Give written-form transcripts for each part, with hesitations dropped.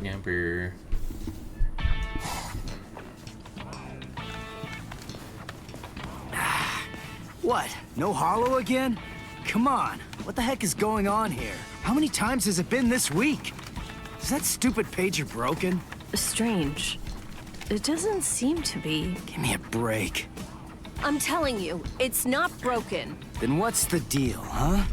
Never. What? No hollow again? Come on. What the heck is going on here? How many times has it been this week? Is that stupid pager broken? Strange. It doesn't seem to be. Give me a break. I'm telling you, it's not broken. Then what's the deal, huh?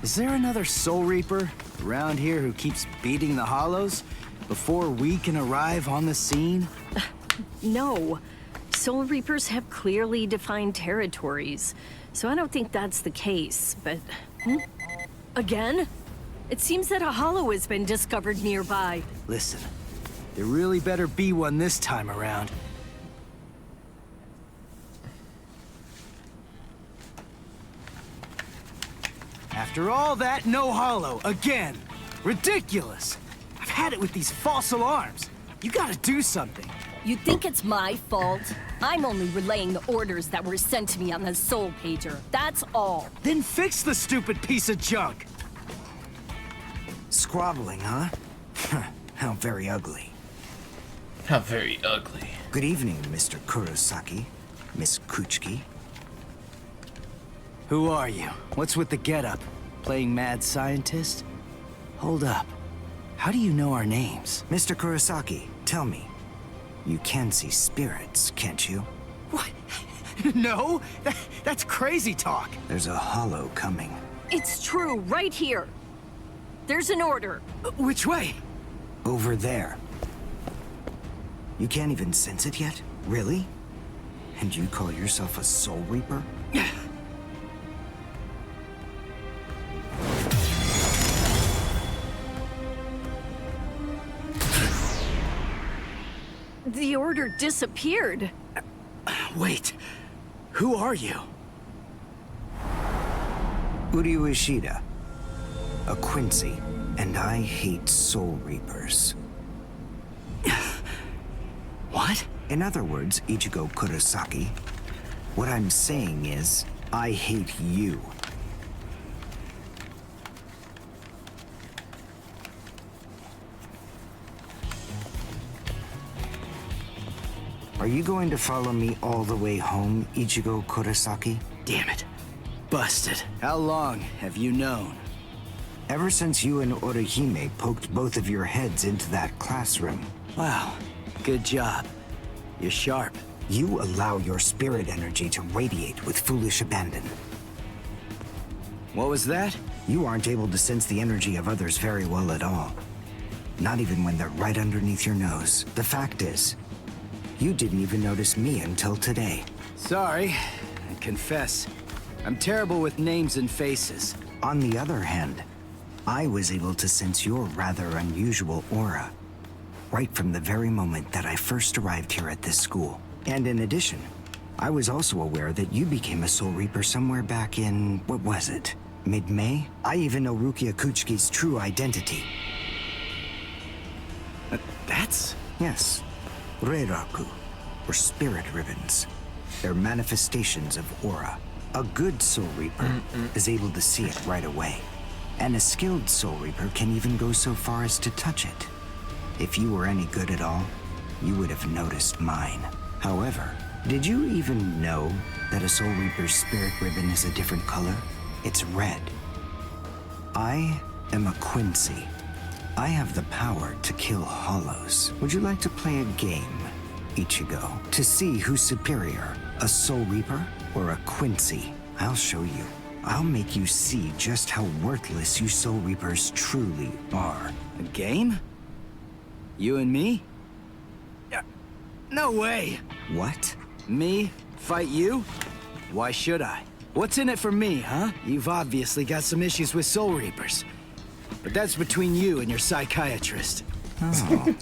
Is there another Soul Reaper around here who keeps beating the hollows before we can arrive on the scene? No. Soul Reapers have clearly defined territories, so I don't think that's the case, but... Again? It seems that a hollow has been discovered nearby. Listen, there really better be one this time around. After all that, no hollow, again. Ridiculous. I've had it with these false alarms. You gotta do something. You think it's my fault? I'm only relaying the orders that were sent to me on the Soul Pager. That's all. Then fix the stupid piece of junk. Squabbling, huh? How very ugly. How very ugly. Good evening, Mr. Kurosaki, Miss Kuchiki. Who are you? What's with the getup? Playing mad scientist? Hold up. How do you know our names? Mr. Kurosaki, tell me. You can see spirits, can't you? What? No? That's crazy talk. There's a hollow coming. It's true, right here. There's an order. Which way? Over there. You can't even sense it yet? Really? And you call yourself a Soul Reaper? The order disappeared. Wait. Who are you? Uryu Ishida. A Quincy, and I hate Soul Reapers. What? In other words, Ichigo Kurosaki, what I'm saying is, I hate you. Are you going to follow me all the way home, Ichigo Kurosaki? Damn it. Busted. How long have you known? Ever since you and Orihime poked both of your heads into that classroom. Wow. Good job. You're sharp. You allow your spirit energy to radiate with foolish abandon. What was that? You aren't able to sense the energy of others very well at all. Not even when they're right underneath your nose. The fact is, you didn't even notice me until today. Sorry. I confess. I'm terrible with names and faces. On the other hand, I was able to sense your rather unusual aura. Right from the very moment that I first arrived here at this school. And in addition, I was also aware that you became a Soul Reaper somewhere back in, what was it? Mid-May? I even know Rukia Kuchiki's true identity. That's... Yes. Reiraku, or spirit ribbons. They're manifestations of aura. A good Soul Reaper is able to see it right away. And a skilled Soul Reaper can even go so far as to touch it. If you were any good at all, you would have noticed mine. However, did you even know that a Soul Reaper's spirit ribbon is a different color? It's red. I am a Quincy. I have the power to kill hollows. Would you like to play a game, Ichigo? To see who's superior, a Soul Reaper or a Quincy? I'll show you. I'll make you see just how worthless you Soul Reapers truly are. A game? You and me? No way! What? Me? Fight you? Why should I? What's in it for me, huh? You've obviously got some issues with Soul Reapers. But that's between you and your psychiatrist. Oh,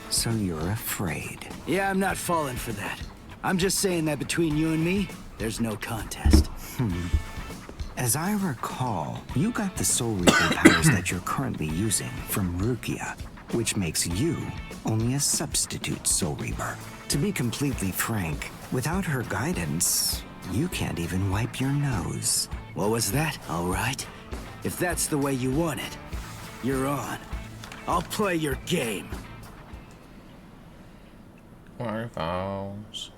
so you're afraid. Yeah, I'm not falling for that. I'm just saying that between you and me, there's no contest. As I recall, you got the Soul Reaper powers that you're currently using from Rukia, which makes you only a substitute Soul Reaper. To be completely frank, without her guidance, you can't even wipe your nose. What was that? All right. If that's the way you want it, you're on. I'll play your game. Waterfalls.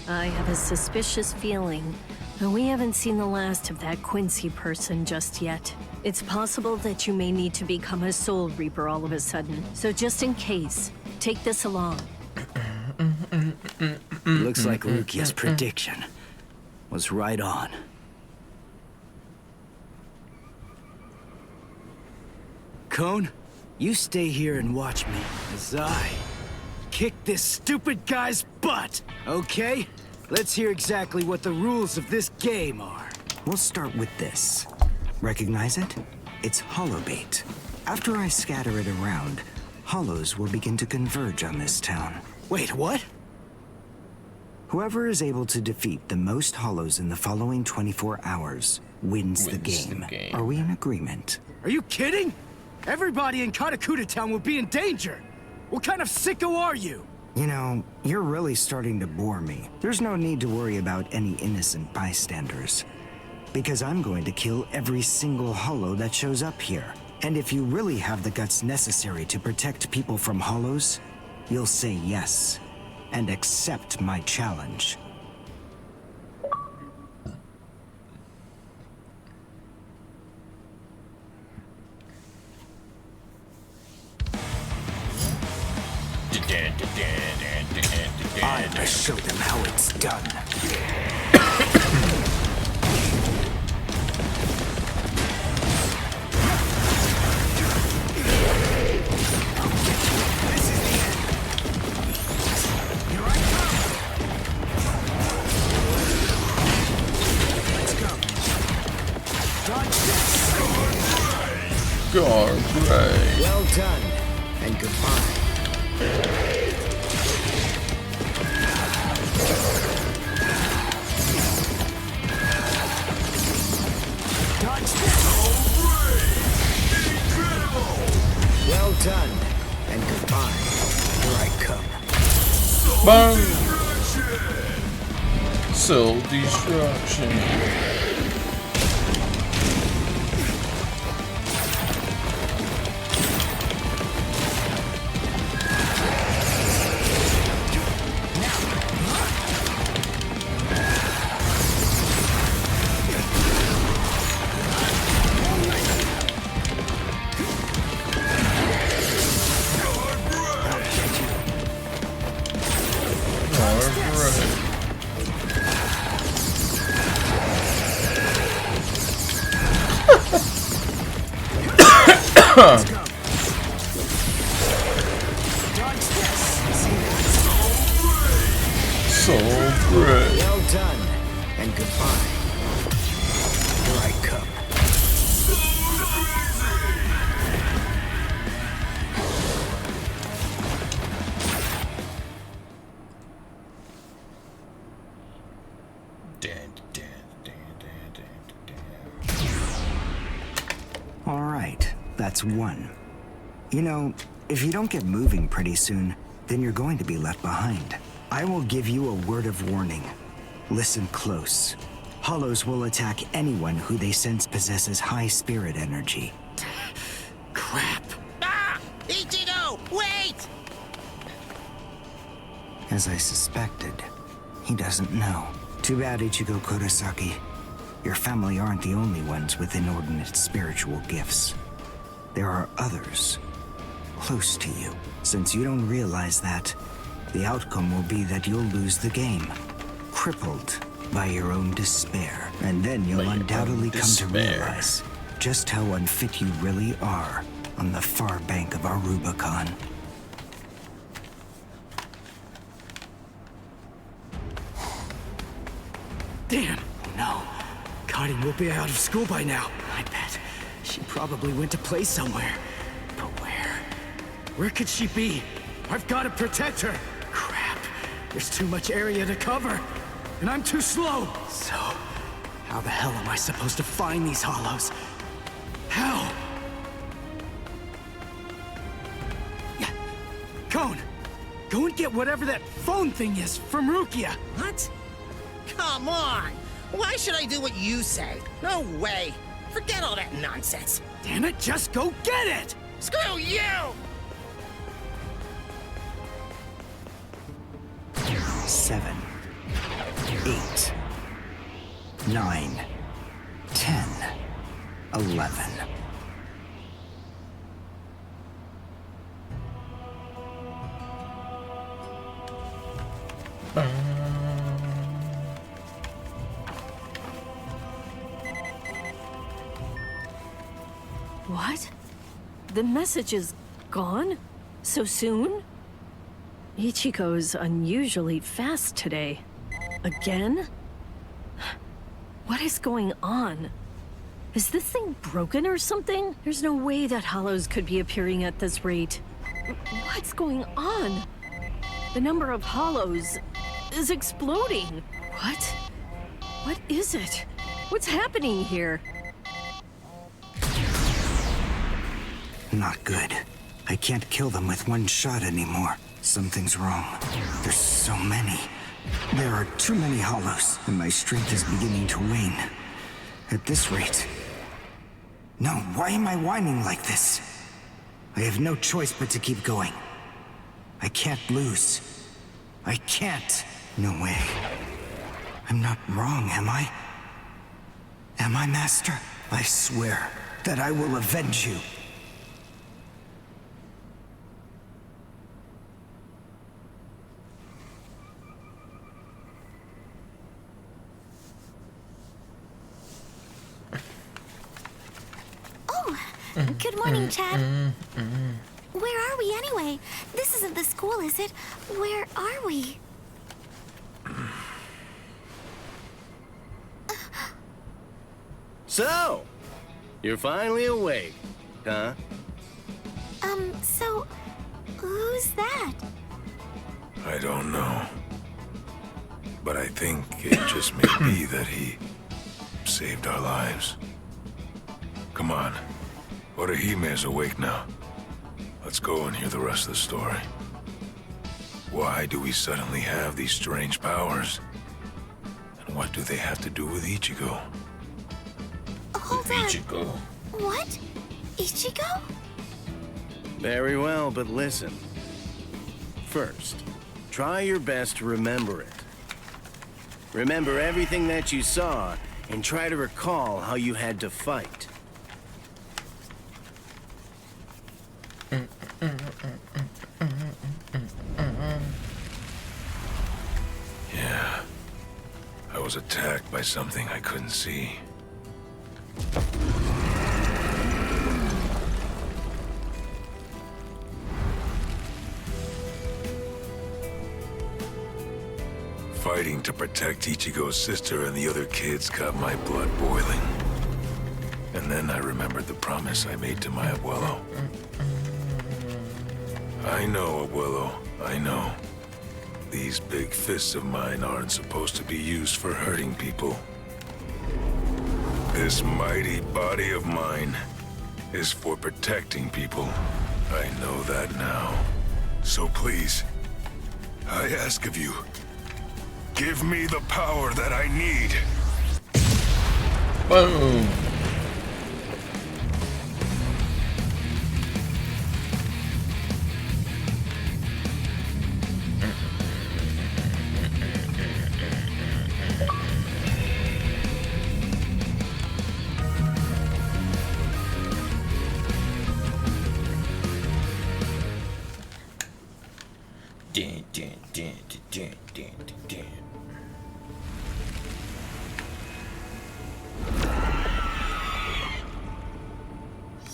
I have a suspicious feeling, but we haven't seen the last of that Quincy person just yet. It's possible that you may need to become a Soul Reaper all of a sudden, so just in case, take this along. Looks like Rukia's prediction was right on. Cone, you stay here and watch me as I kick this stupid guy's butt, okay? Let's hear exactly what the rules of this game are. We'll start with this. Recognize it? It's holobait. After I scatter it around, hollows will begin to converge on this town. Wait, what? Whoever is able to defeat the most hollows in the following 24 hours wins the game. Are we in agreement? Are you kidding? Everybody in Katakuta Town will be in danger. What kind of sicko are you? You know, you're really starting to bore me. There's no need to worry about any innocent bystanders. Because I'm going to kill every single hollow that shows up here. And if you really have the guts necessary to protect people from hollows, you'll say yes and accept my challenge. I'm gonna show them how it's done. Right. Well done, and goodbye. Well done, and goodbye. Here I come. Boom! Soul destruction. Soul bread. Well done, and goodbye. Here I come. All right, that's one. You know, if you don't get moving pretty soon, then you're going to be left behind. I will give you a word of warning. Listen close. Hollows will attack anyone who they sense possesses high spirit energy. Crap. Ah! Ichigo, wait! As I suspected, he doesn't know. Too bad, Ichigo Kurosaki. Your family aren't the only ones with inordinate spiritual gifts. There are others close to you. Since you don't realize that, the outcome will be that you'll lose the game, crippled by your own despair. And then you'll undoubtedly come to realize just how unfit you really are on the far bank of our Rubicon. Damn. No. Karin will be out of school by now. I bet. She probably went to play somewhere. But where? Where could she be? I've got to protect her. Crap. There's too much area to cover. And I'm too slow. So, how the hell am I supposed to find these hollows? How? Yeah. Cone, go and get whatever that phone thing is from Rukia. What? Come on! Why should I do what you say? No way! Forget all that nonsense. Damn it, just go get it! Screw you! 7, 8, 9, 10, 11. What? The message is gone? So soon? Ichigo's unusually fast today. Again? What is going on? Is this thing broken or something? There's no way that hollows could be appearing at this rate. What's going on? The number of hollows is exploding. What? What is it? What's happening here? Not good. I can't kill them with one shot anymore. Something's wrong. There's so many. There are too many hollows, and my strength is beginning to wane. At this rate... No, why am I whining like this? I have no choice but to keep going. I can't lose. I can't. No way. I'm not wrong, am I? Am I, Master? I swear that I will avenge you. Good morning, Chad. Where are we anyway? This isn't the school, is it? Where are we? So, you're finally awake, huh? So, who's that? I don't know. But I think it just may be that he saved our lives. Come on. Orihime is awake now. Let's go and hear the rest of the story. Why do we suddenly have these strange powers? And what do they have to do with Ichigo? Hold on. Ichigo. What? Ichigo? Very well, but listen. First, try your best to remember it. Remember everything that you saw, and try to recall how you had to fight. Yeah. I was attacked by something I couldn't see. Fighting to protect Ichigo's sister and the other kids got my blood boiling. And then I remembered the promise I made to my abuelo. I know, abuelo, I know. These big fists of mine aren't supposed to be used for hurting people. This mighty body of mine is for protecting people. I know that now. So please, I ask of you, give me the power that I need. Boom.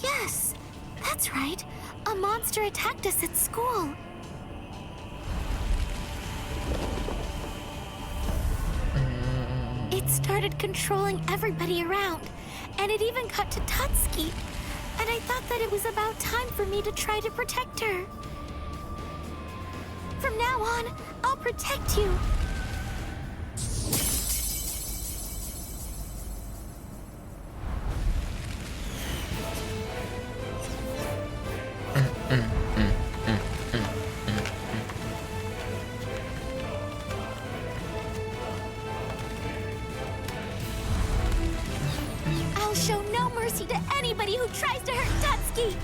Yes, that's right. A monster attacked us at school. It started controlling everybody around, and it even got to Tutsuki. And I thought that it was about time for me to try to protect her. From now on, I'll protect you. I'll I'll show no mercy to anybody who tries to hurt Tutsuki!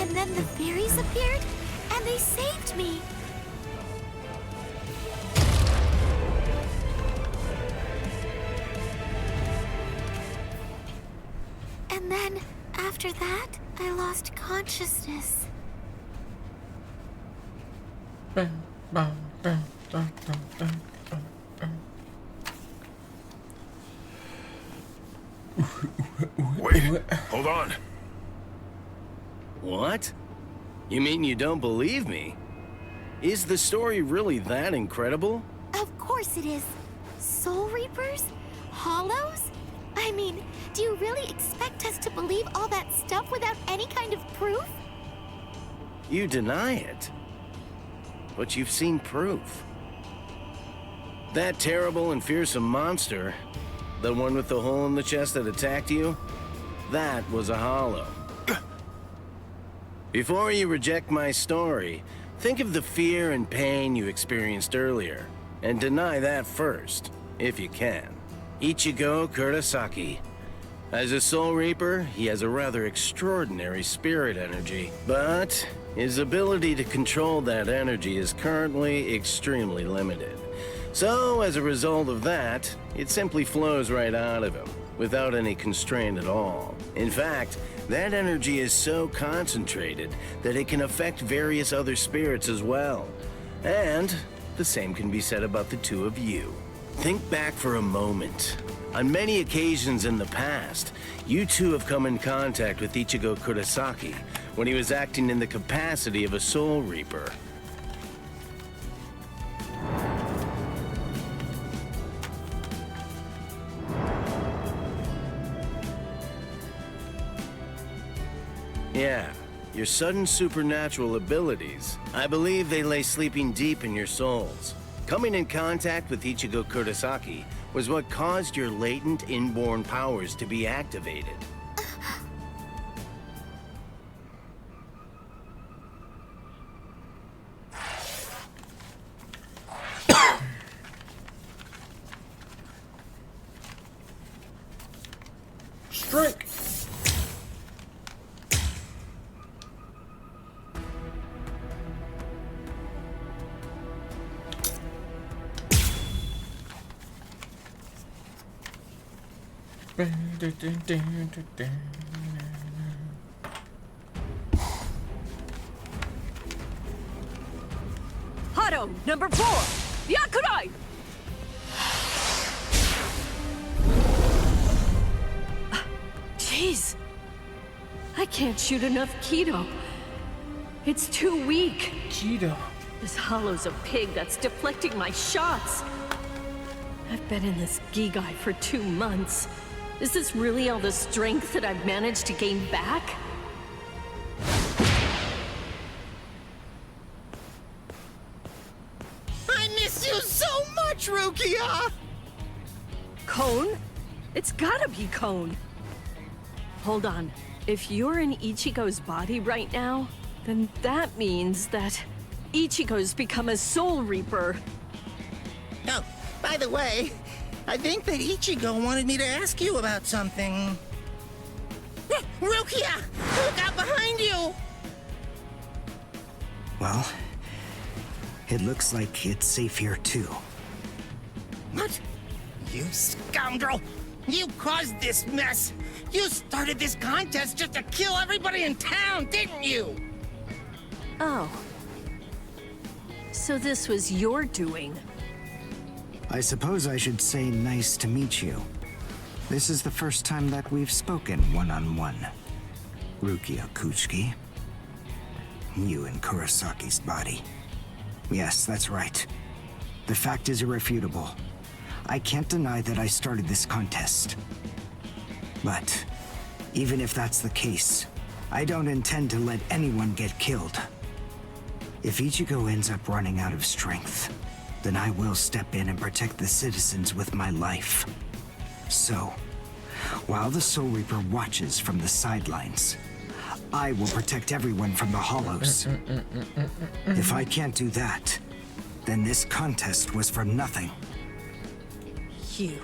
And then the fairies appeared, and they saved me. And then, after that, I lost consciousness. Wait, hold on. What? You mean you don't believe me? Is the story really that incredible? Of course it is. Soul Reapers? Hollows? I mean, do you really expect us to believe all that stuff without any kind of proof? You deny it. But you've seen proof. That terrible and fearsome monster, the one with the hole in the chest that attacked you, that was a hollow. Before you reject my story, think of the fear and pain you experienced earlier, and deny that first, if you can. Ichigo Kurosaki. As a Soul Reaper, he has a rather extraordinary spirit energy, but his ability to control that energy is currently extremely limited. So, as a result of that, it simply flows right out of him, without any constraint at all. In fact, that energy is so concentrated that it can affect various other spirits as well. And the same can be said about the two of you. Think back for a moment. On many occasions in the past, you two have come in contact with Ichigo Kurosaki when he was acting in the capacity of a Soul Reaper. Yeah, your sudden supernatural abilities. I believe they lay sleeping deep in your souls. Coming in contact with Ichigo Kurosaki was what caused your latent inborn powers to be activated. Strike! Hado, number 4! Yakurai! Jeez. I can't shoot enough Kido. It's too weak. Cheetah. This hollow's a pig that's deflecting my shots. I've been in this Gigai for 2 months. Is this really all the strength that I've managed to gain back? I miss you so much, Rukia! Cone? It's gotta be Cone. Hold on. If you're in Ichigo's body right now, then that means that Ichigo's become a Soul Reaper. Oh, by the way, I think that Ichigo wanted me to ask you about something. Rukia! Look out behind you! Well, it looks like it's safe here too. What? You scoundrel! You caused this mess! You started this contest just to kill everybody in town, didn't you? Oh. So this was your doing. I suppose I should say nice to meet you. This is the first time that we've spoken one-on-one. Rukia Kuchiki. You in Kurosaki's body. Yes, that's right. The fact is irrefutable. I can't deny that I started this contest. But even if that's the case, I don't intend to let anyone get killed. If Ichigo ends up running out of strength, then I will step in and protect the citizens with my life. So, while the Soul Reaper watches from the sidelines, I will protect everyone from the Hollows. If I can't do that, then this contest was for nothing. You.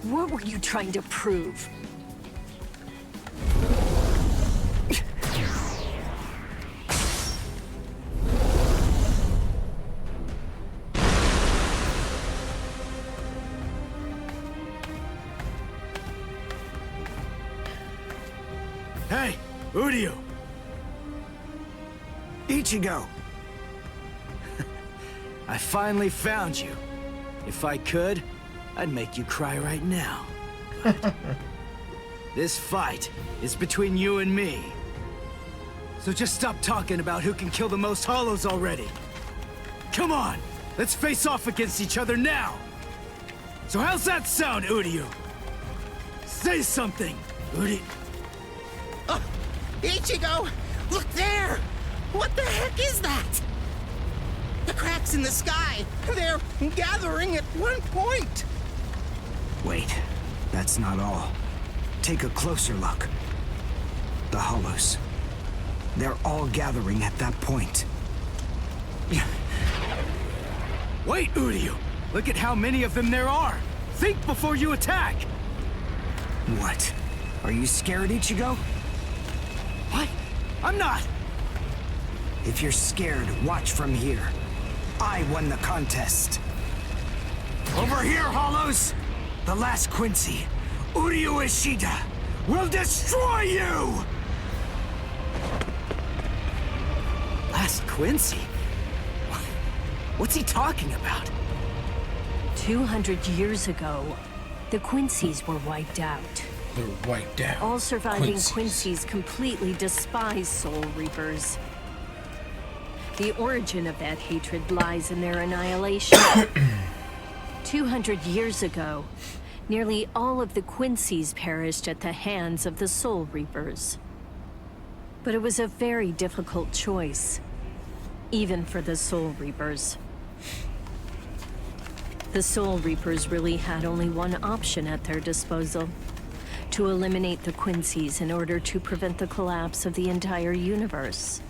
What were you trying to prove? Hey, Udio! Ichigo! I finally found you. If I could, I'd make you cry right now. But this fight is between you and me. So just stop talking about who can kill the most Hollows already. Come on, let's face off against each other now. So how's that sound, Udio? Say something, Udio. Ichigo! Look there! What the heck is that? The cracks in the sky! They're gathering at one point! Wait, that's not all. Take a closer look. The Hollows. They're all gathering at that point. Wait, Udio! Look at how many of them there are! Think before you attack! What? Are you scared, Ichigo? What? I'm not! If you're scared, watch from here. I won the contest. Over here, Hollows! The last Quincy, Udio Ishida, will destroy you! Last Quincy? What's he talking about? 200 years ago, the Quincy's were wiped out. They're wiped out. All surviving Quincy's completely despise Soul Reapers. The origin of that hatred lies in their annihilation. 200 years ago, nearly all of the Quincy's perished at the hands of the Soul Reapers. But it was a very difficult choice, even for the Soul Reapers. The Soul Reapers really had only one option at their disposal: to eliminate the Quincy's in order to prevent the collapse of the entire universe.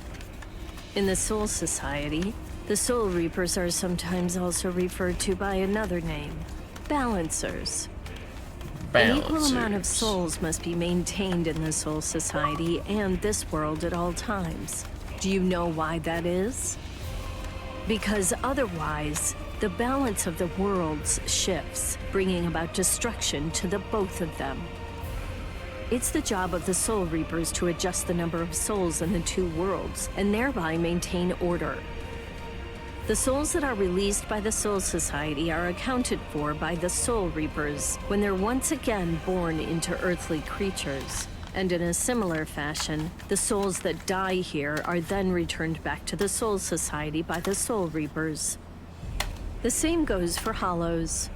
In the Soul Society, the Soul Reapers are sometimes also referred to by another name: Balancers. An equal amount of souls must be maintained in the Soul Society and this world at all times. Do you know why that is? Because otherwise, the balance of the worlds shifts, bringing about destruction to the both of them. It's the job of the Soul Reapers to adjust the number of souls in the two worlds, and thereby maintain order. The souls that are released by the Soul Society are accounted for by the Soul Reapers when they're once again born into earthly creatures. And in a similar fashion, the souls that die here are then returned back to the Soul Society by the Soul Reapers. The same goes for Hollows.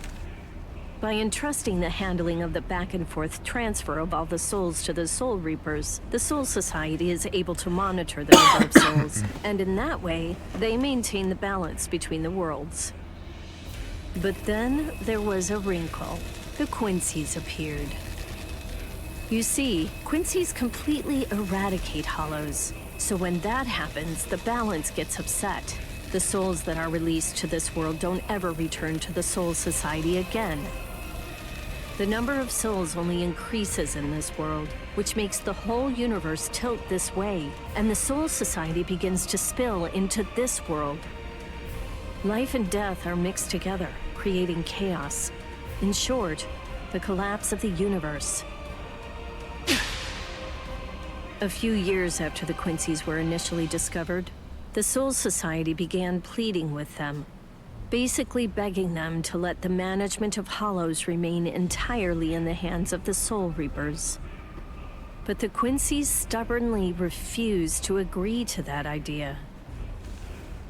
By entrusting the handling of the back-and-forth transfer of all the souls to the Soul Reapers, the Soul Society is able to monitor the number of souls, and in that way, they maintain the balance between the worlds. But then there was a wrinkle. The Quincy's appeared. You see, Quincy's completely eradicate Hollows, so when that happens, the balance gets upset. The souls that are released to this world don't ever return to the Soul Society again. The number of souls only increases in this world, which makes the whole universe tilt this way, and the Soul Society begins to spill into this world. Life and death are mixed together, creating chaos. In short, the collapse of the universe. A few years after the Quincy's were initially discovered, the Soul Society began pleading with them, basically begging them to let the management of Hollows remain entirely in the hands of the Soul Reapers. But the Quincy's stubbornly refused to agree to that idea.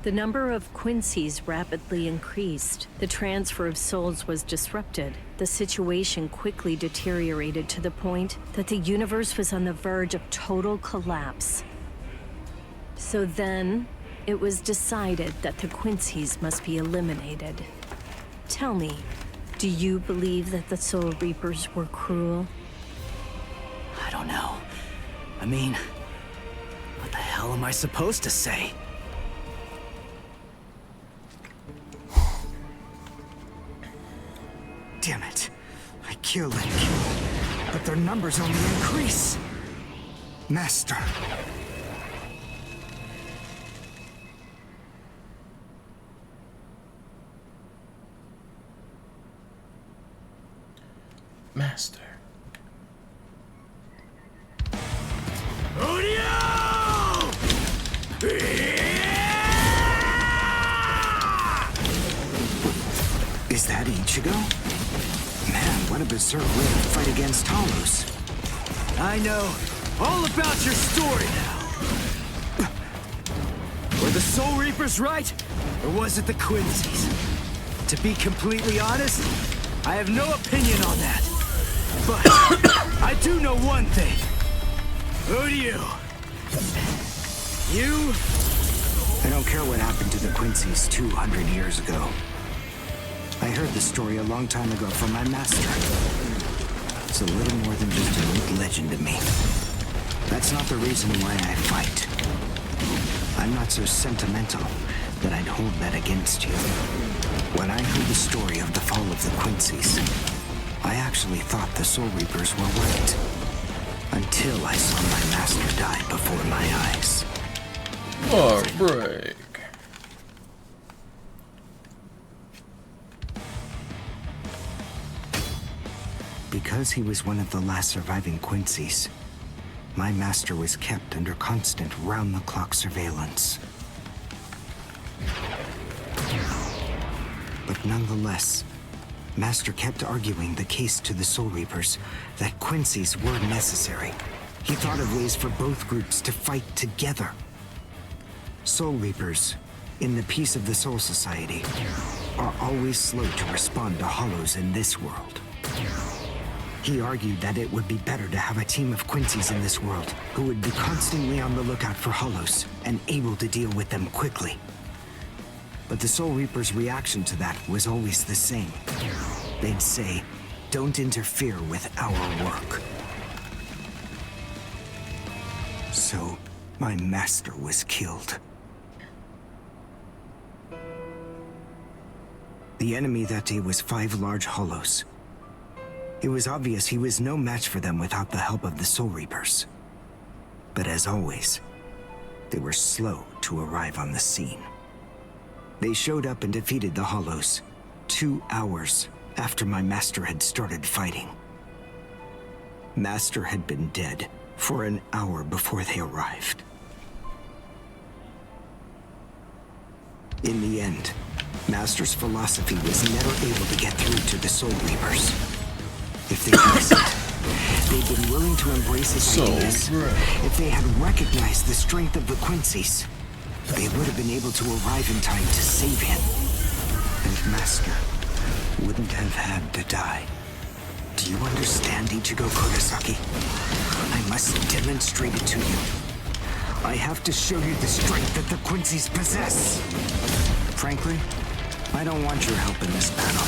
The number of Quincy's rapidly increased. The transfer of souls was disrupted. The situation quickly deteriorated to the point that the universe was on the verge of total collapse. So then, it was decided that the Quincy's must be eliminated. Tell me, do you believe that the Soul Reapers were cruel? I don't know. I mean, What the hell am I supposed to say? Damn it. I kill and kill, but their numbers only increase. Master. Master. Is that Ichigo? Man, what a berserk way to fight against Hollows. I know all about your story now. Were the Soul Reapers right? Or was it the Quincy's? To be completely honest, I have no opinion on that. But I do know one thing. Who do you? You? I don't care what happened to the Quincy's 200 years ago. I heard the story a long time ago from my master. It's a little more than just an old legend to me. That's not the reason why I fight. I'm not so sentimental that I'd hold that against you. When I heard the story of the fall of the Quincy's, I actually thought the Soul Reapers were right. Until I saw my master die before my eyes. Oh, break. Because he was one of the last surviving Quincy's, my master was kept under constant round-the-clock surveillance. But nonetheless, Master kept arguing the case to the Soul Reapers that Quincy's were necessary. He thought of ways for both groups to fight together. Soul Reapers, in the peace of the Soul Society, are always slow to respond to Hollows in this world. He argued that it would be better to have a team of Quincy's in this world who would be constantly on the lookout for Hollows and able to deal with them quickly. But the Soul Reapers' reaction to that was always the same. They'd say, "Don't interfere with our work." So, my master was killed. The enemy that day was 5 large Hollows. It was obvious he was no match for them without the help of the Soul Reapers. But as always, they were slow to arrive on the scene. They showed up and defeated the Hollows 2 hours after my master had started fighting. Master had been dead for an hour before they arrived. In the end, Master's philosophy was never able to get through to the Soul Reapers. If they listened, they'd been willing to embrace his ideas. If they had recognized the strength of the Quincy's, they would have been able to arrive in time to save him. And Master wouldn't have had to die. Do you understand, Ichigo Kurosaki? I must demonstrate it to you. I have to show you the strength that the Quincy's possess. Frankly, I don't want your help in this battle.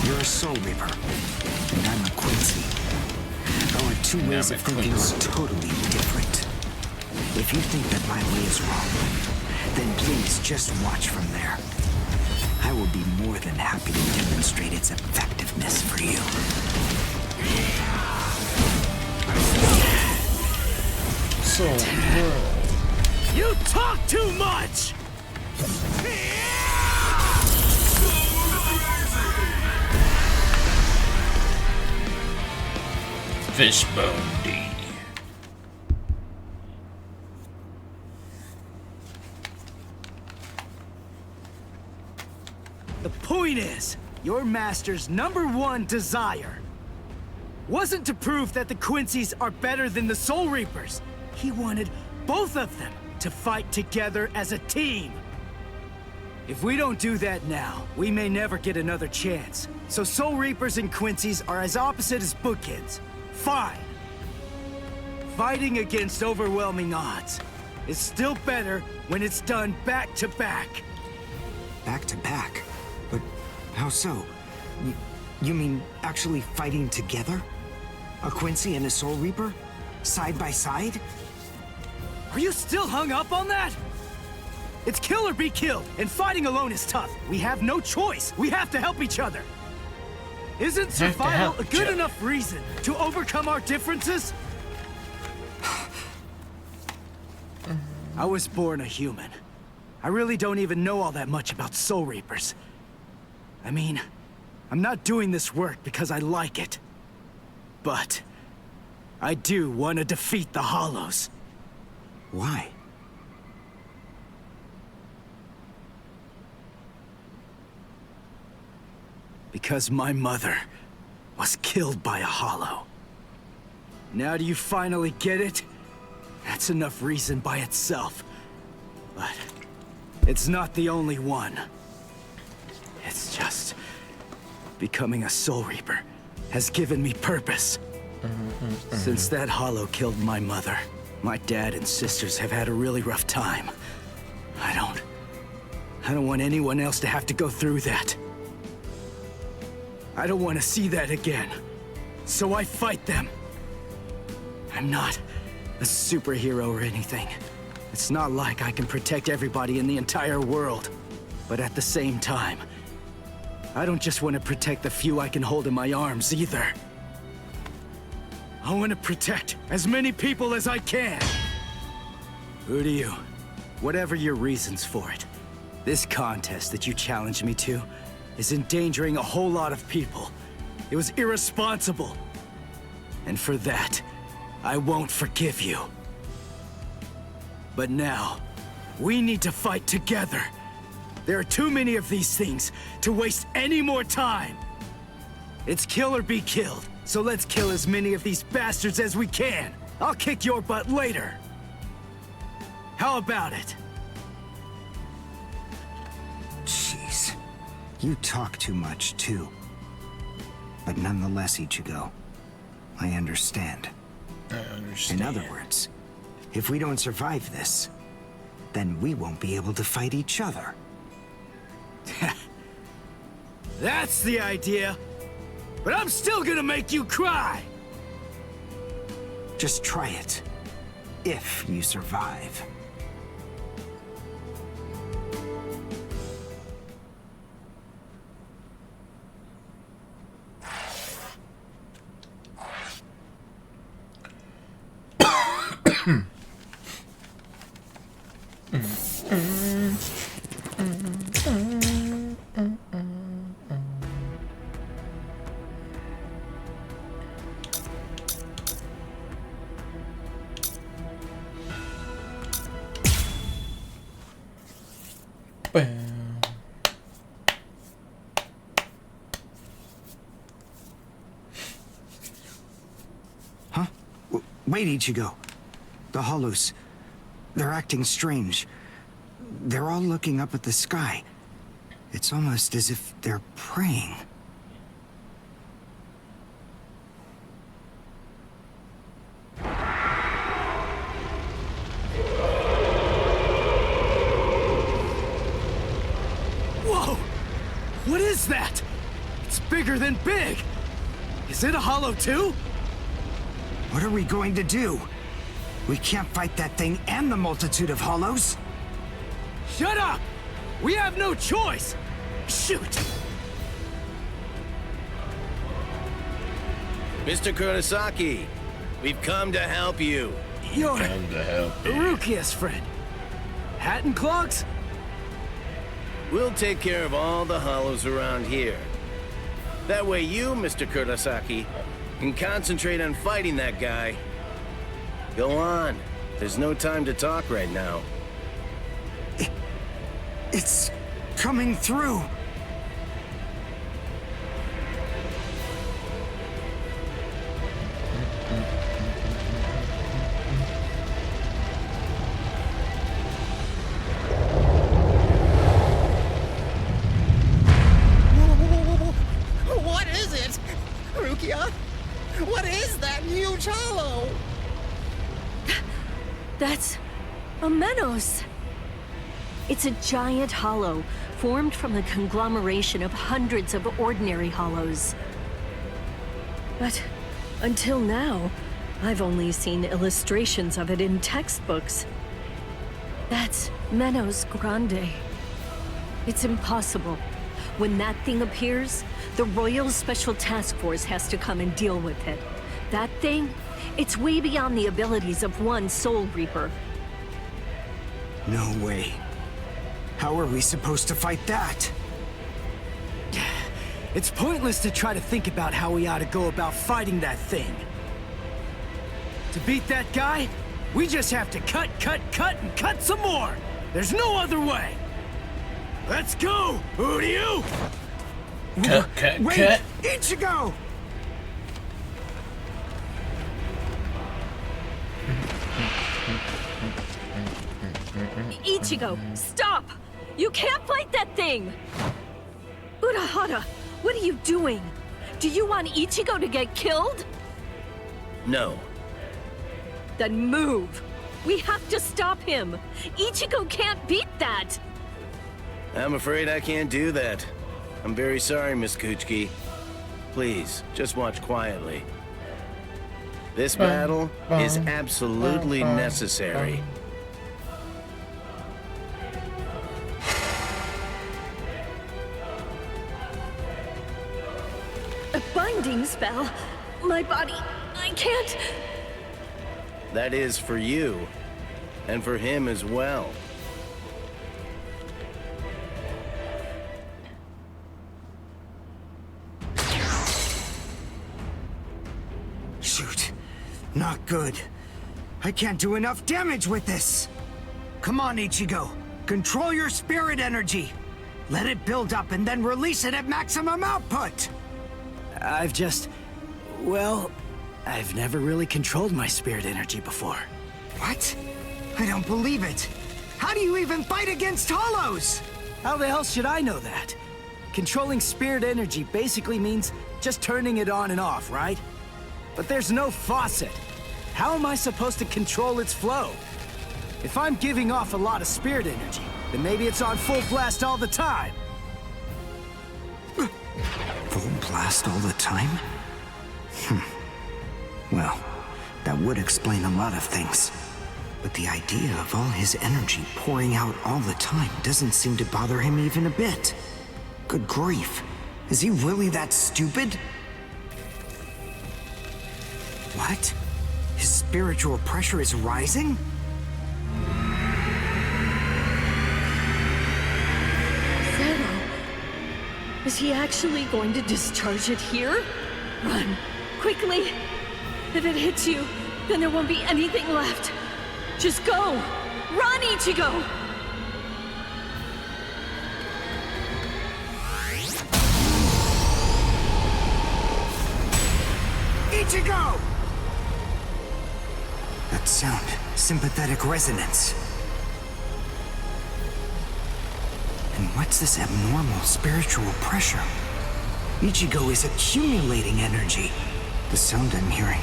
You're a Soul Reaper, and I'm a Quincy. Our two ways of thinking are totally different. If you think that my way is wrong, then please just watch from there. I will be more than happy to demonstrate its effectiveness for you. So, You talk too much! Fishbone D. The point is, your master's #1 desire wasn't to prove that the Quincy's are better than the Soul Reapers. He wanted both of them to fight together as a team. If we don't do that now, we may never get another chance. So Soul Reapers and Quincy's are as opposite as bookends. Fine. Fighting against overwhelming odds is still better when it's done back to back. Back to back? But how so? You mean actually fighting together? A Quincy and a Soul Reaper? Side by side? Are you still hung up on that? It's kill or be killed, and fighting alone is tough. We have no choice. We have to help each other. Isn't survival a good enough reason to overcome our differences? I was born a human. I really don't even know all that much about Soul Reapers. I mean, I'm not doing this work because I like it. But I do want to defeat the Hollows. Why? Because my mother was killed by a Hollow. Now do you finally get it? That's enough reason by itself. But it's not the only one. It's just becoming a Soul Reaper has given me purpose. Since that Hollow killed my mother, my dad and sisters have had a really rough time. I don't want anyone else to have to go through that. I don't want to see that again. So I fight them. I'm not a superhero or anything. It's not like I can protect everybody in the entire world. But at the same time, I don't just want to protect the few I can hold in my arms either. I want to protect as many people as I can. Who do you? Whatever your reasons for it, this contest that you challenged me to is endangering a whole lot of people. It was irresponsible. And for that, I won't forgive you. But now, we need to fight together. There are too many of these things to waste any more time. It's kill or be killed, so let's kill as many of these bastards as we can. I'll kick your butt later. How about it? Jeez. You talk too much, too. But nonetheless, Ichigo, I understand. I understand. In other words, if we don't survive this, then we won't be able to fight each other. That's the idea. But I'm still gonna make you cry. Just try it. If you survive. Bam. Huh? Wait, Ichigo. The Hollows. They're acting strange. They're all looking up at the sky. It's almost as if they're praying. Whoa! What is that? It's bigger than big. Is it a Hollow too? What are we going to do? We can't fight that thing and the multitude of Hollows. Shut up! We have no choice! Shoot! Mr. Kurosaki, we've come to help you. You're Time to help you. Rukia's friend. Hat and clogs? We'll take care of all the Hollows around here. That way you, Mr. Kurosaki, can concentrate on fighting that guy. Go on. There's no time to talk right now. It's coming through. What is it? Rukia? What is that huge hollow? That's a Menos. It's a giant hollow formed from the conglomeration of hundreds of ordinary hollows. But until now, I've only seen illustrations of it in textbooks. That's Menos Grande. It's impossible. When that thing appears, the Royal Special Task Force has to come and deal with it. That thing, it's way beyond the abilities of one Soul Reaper. No way. How are we supposed to fight that? It's pointless to try to think about how we ought to go about fighting that thing. To beat that guy, we just have to cut, and cut some more! There's no other way! Let's go! Who do you? Wait! Ichigo! Ichigo, stop! You can't fight that thing! Urahara, what are you doing? Do you want Ichigo to get killed? No. Then move! We have to stop him! Ichigo can't beat that! I'm afraid I can't do that. I'm very sorry, Miss Kuchiki. Please, just watch quietly. This battle is absolutely necessary. A binding spell? My body, I can't... That is for you, and for him as well. Shoot. Not good. I can't do enough damage with this. Come on, Ichigo. Control your spirit energy. Let it build up and then release it at maximum output. Well, I've never really controlled my spirit energy before. What? I don't believe it. How do you even fight against hollows? How the hell should I know that? Controlling spirit energy basically means just turning it on and off, right? But there's no faucet. How am I supposed to control its flow? If I'm giving off a lot of spirit energy, then maybe it's on full blast all the time. Full blast all the time? Well, that would explain a lot of things. But the idea of all his energy pouring out all the time doesn't seem to bother him even a bit. Good grief. Is he really that stupid? What? His spiritual pressure is rising? Zero. Is he actually going to discharge it here? Run. Quickly. If it hits you, then there won't be anything left. Just go. Run, Ichigo! Ichigo! That sound, sympathetic resonance. And what's this abnormal spiritual pressure? Ichigo is accumulating energy. The sound I'm hearing,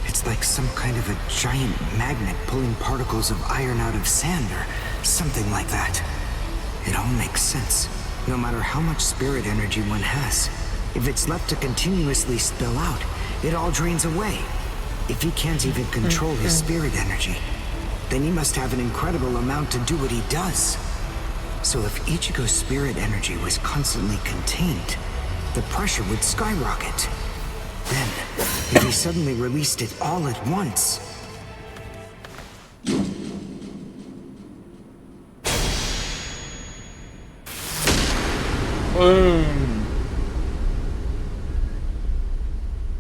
it's like some kind of a giant magnet pulling particles of iron out of sand or something like that. It all makes sense. No matter how much spirit energy one has, if it's left to continuously spill out, it all drains away. If he can't even control his spirit energy, then he must have an incredible amount to do what he does. So if Ichigo's spirit energy was constantly contained, the pressure would skyrocket. Then, if he suddenly released it all at once...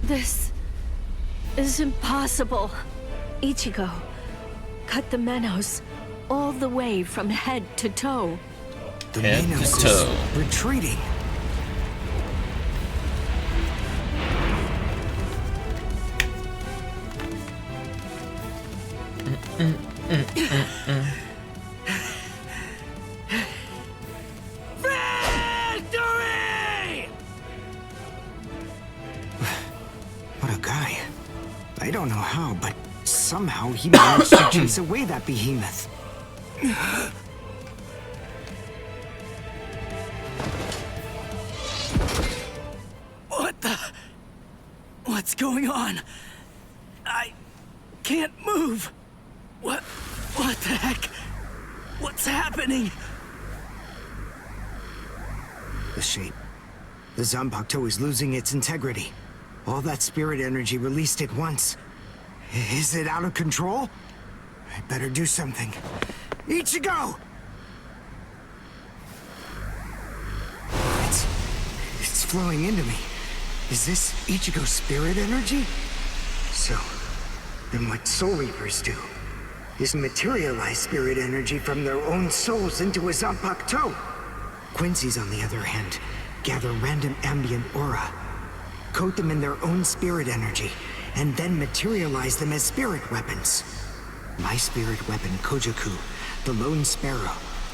This is impossible. Ichigo, cut the Menos all the way from head to toe. The Head to Menos toe. is retreating. Victory! What a guy. I don't know how, but somehow he managed to chase away that behemoth. What's going on? I can't move. What the heck? What's happening? The shape. The Zanpakuto is losing its integrity. All that spirit energy released at once. Is it out of control? I better do something. Ichigo! It's flowing into me. Is this Ichigo's spirit energy? So, then what Soul Reapers do is materialize spirit energy from their own souls into a Zanpakuto. Quincy's, on the other hand, gather random ambient aura, coat them in their own spirit energy, and then materialize them as spirit weapons. My spirit weapon, Kojaku, the Lone Sparrow,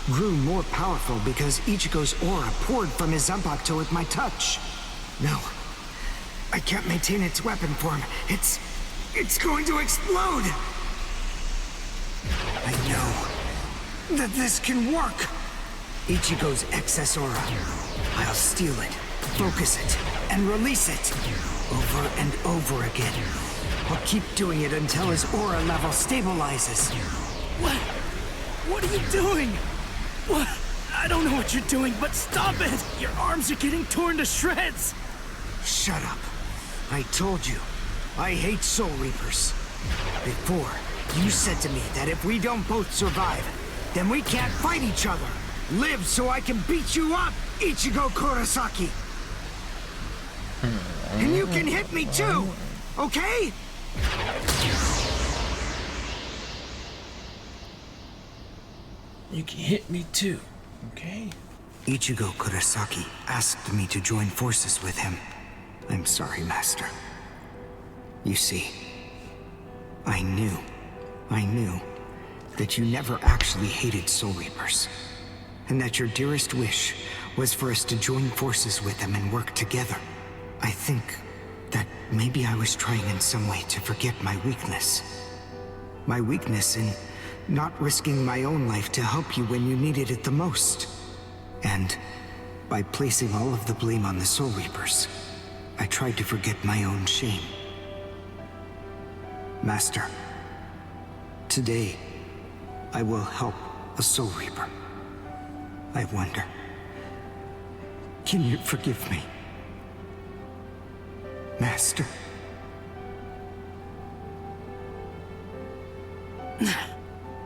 grew more powerful because Ichigo's aura poured from his Zanpakuto with my touch. No, I can't maintain its weapon form. It's going to explode! I know that this can work! Ichigo's excess aura. I'll steal it, focus it, and release it. Over and over again. I'll keep doing it until his aura level stabilizes. What? What are you doing? What? I don't know what you're doing, but stop it! Your arms are getting torn to shreds! Shut up. I told you, I hate Soul Reapers. Before, you said to me that if we don't both survive, then we can't fight each other. Live so I can beat you up, Ichigo Kurosaki! And you can hit me too, okay? You can hit me too, okay? Ichigo Kurosaki asked me to join forces with him. I'm sorry, Master. You see, I knew that you never actually hated Soul Reapers, and that your dearest wish was for us to join forces with them and work together. I think that maybe I was trying in some way to forget my weakness. My weakness in not risking my own life to help you when you needed it the most. And by placing all of the blame on the Soul Reapers, I tried to forget my own shame. Master, today, I will help a Soul Reaper. I wonder, can you forgive me? Master?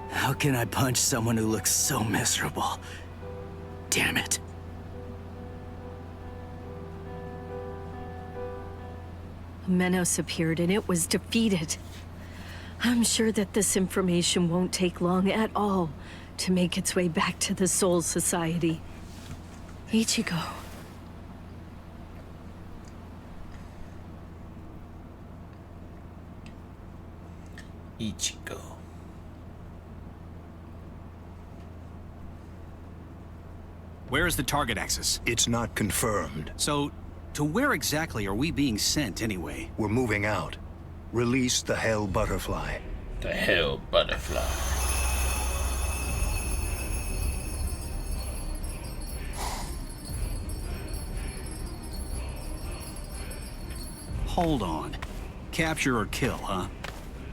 How can I punch someone who looks so miserable? Damn it. Menos appeared and it was defeated. I'm sure that this information won't take long at all to make its way back to the Soul Society. Ichigo. Ichigo. Where is the target axis? It's not confirmed. So, to where exactly are we being sent anyway? We're moving out. Release the Hell Butterfly. The Hell Butterfly. Hold on. Capture or kill, huh?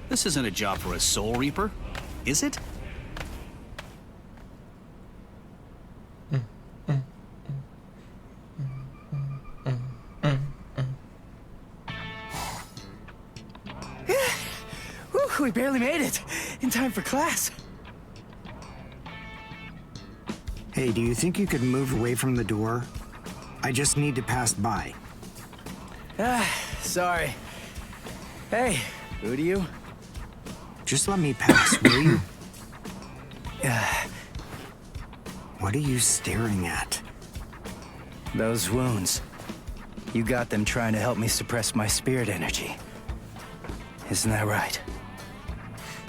This isn't a job for a Soul Reaper, is it? Whew, we barely made it. In time for class. Hey, do you think you could move away from the door? I just need to pass by. Sorry. Hey, who do you? Just let me pass, will you? What are you staring at? Those wounds. You got them trying to help me suppress my spirit energy. Isn't that right?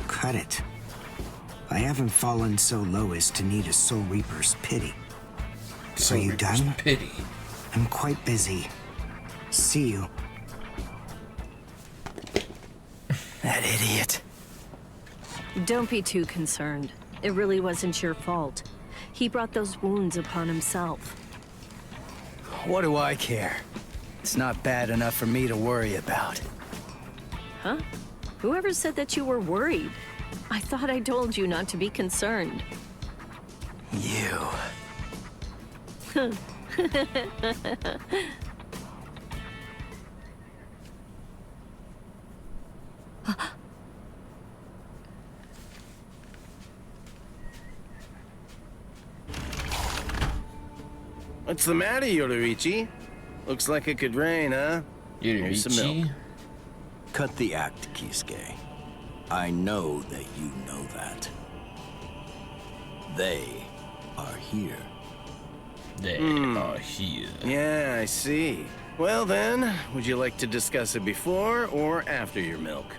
Cut it. I haven't fallen so low as to need a Soul Reaper's pity. Soul Are you Reaper's done? Pity. I'm quite busy. See you. That idiot. Don't be too concerned. It really wasn't your fault. He brought those wounds upon himself. What do I care? It's not bad enough for me to worry about. Huh? Whoever said that you were worried? I thought I told you not to be concerned. You. What's the matter, Yoruichi? Looks like it could rain, huh? Here's some milk. Cut the act, Kisuke. I know that you know that. They are here. They are here. Yeah, I see. Well then, would you like to discuss it before or after your milk?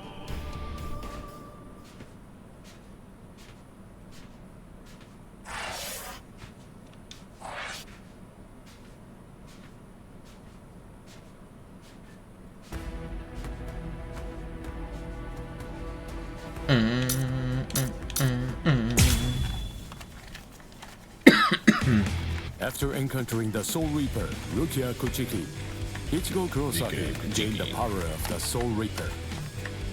After encountering the Soul Reaper, Rukia Kuchiki, Ichigo Kurosaki gained the power of the Soul Reaper.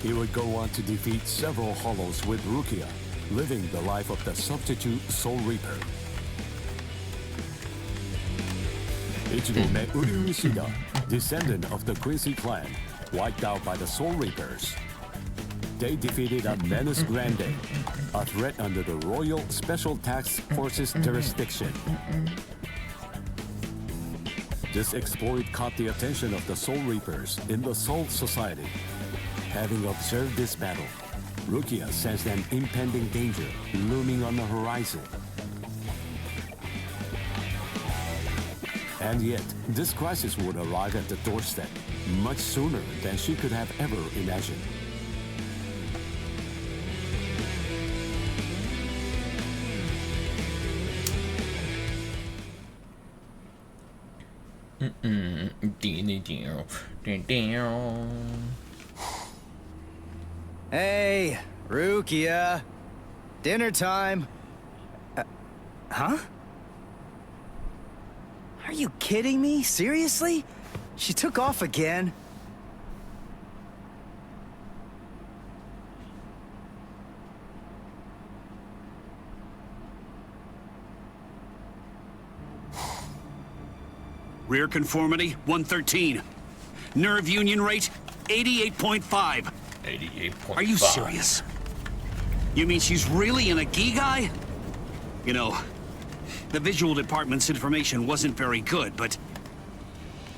He would go on to defeat several Hollows with Rukia, living the life of the substitute Soul Reaper. Ichigo met Uryu Ishida, descendant of the Quincy clan, wiped out by the Soul Reapers. They defeated a Menace Grande, a threat under the Royal Special Task Force's jurisdiction. This exploit caught the attention of the Soul Reapers in the Soul Society. Having observed this battle, Rukia sensed an impending danger looming on the horizon. And yet, this crisis would arrive at the doorstep much sooner than she could have ever imagined. Hey, Rukia. Dinner time. Huh? Are you kidding me? Seriously? She took off again? Rear conformity, 113. Nerve union rate, 88.5. 88.5. Are you serious? You mean she's really in a Gigai? You know, the visual department's information wasn't very good, but...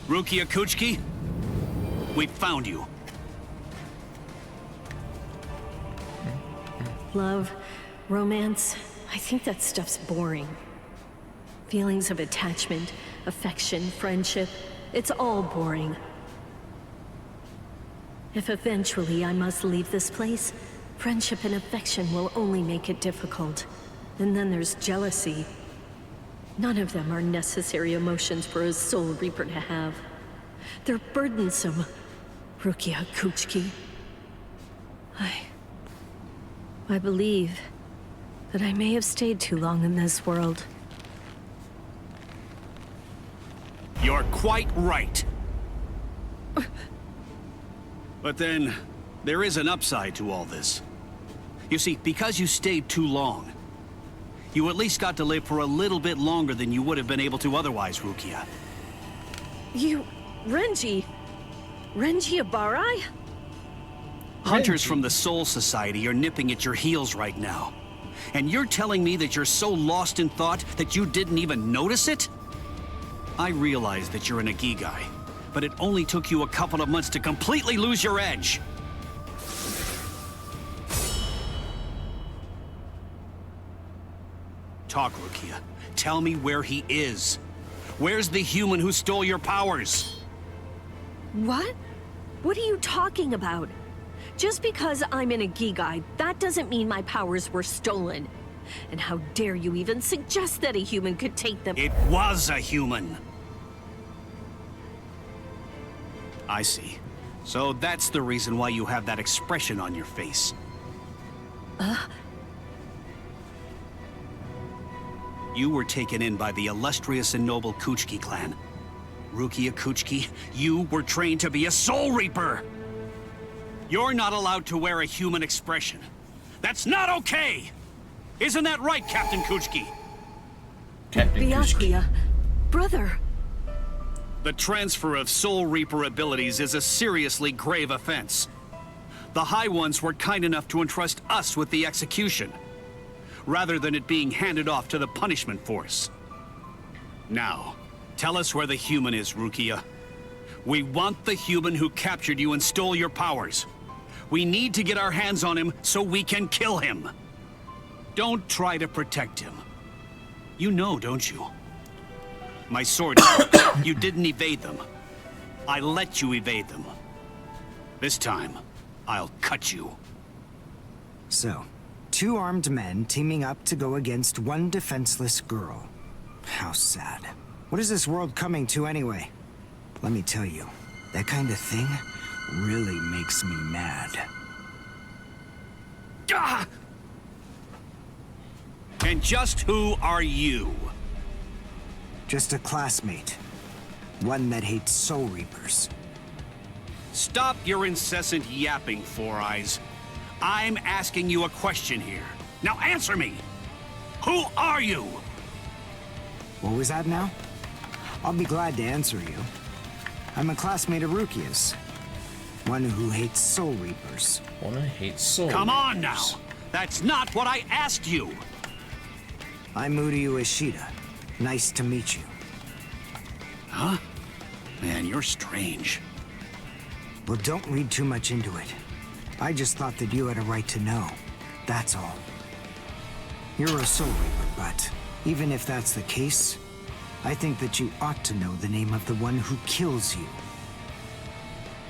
Rukia Kuchiki, we found you. Love, romance, I think that stuff's boring. Feelings of attachment, affection, friendship, it's all boring. If eventually I must leave this place, friendship and affection will only make it difficult. And then there's jealousy. None of them are necessary emotions for a Soul Reaper to have. They're burdensome, Rukia Kuchiki. I believe that I may have stayed too long in this world. You're quite right. But then, there is an upside to all this. You see, because you stayed too long, you at least got to live for a little bit longer than you would have been able to otherwise, Rukia. You... Renji Abarai? Hunters from the Soul Society are nipping at your heels right now. And you're telling me that you're so lost in thought that you didn't even notice it? I realize that you're an Ikigai, but it only took you a couple of months to completely lose your edge. Talk, Rukia. Tell me where he is. Where's the human who stole your powers? What? What are you talking about? Just because I'm in a Ikigai, that doesn't mean my powers were stolen. And how dare you even suggest that a human could take them? It was a human. I see. So that's the reason why you have that expression on your face. You were taken in by the illustrious and noble Kuchiki clan. Rukia Kuchiki, you were trained to be a Soul Reaper! You're not allowed to wear a human expression. That's not okay! Isn't that right, Captain Kuchiki? Captain Kuski. Byakuya, brother. The transfer of Soul Reaper abilities is a seriously grave offense. The High Ones were kind enough to entrust us with the execution, rather than it being handed off to the punishment force. Now, tell us where the human is, Rukia. We want the human who captured you and stole your powers. We need to get our hands on him so we can kill him. Don't try to protect him. You know, don't you? My sword strokes, you didn't evade them. I let you evade them. This time, I'll cut you. So, 2 armed men teaming up to go against 1 defenseless girl. How sad. What is this world coming to anyway? Let me tell you, that kind of thing really makes me mad. Ah! And just who are you? Just a classmate. One that hates Soul Reapers. Stop your incessant yapping, Four Eyes. I'm asking you a question here. Now answer me! Who are you? What was that now? I'll be glad to answer you. I'm a classmate of Rukia's. One who hates Soul Reapers. One who hates Soul Come on Reapers. now! That's not what I asked you! I'm Uryu Ishida. Nice to meet you. Huh? Man, you're strange. Well, don't read too much into it. I just thought that you had a right to know. That's all. You're a Soul Reaper, but even if that's the case, I think that you ought to know the name of the one who kills you.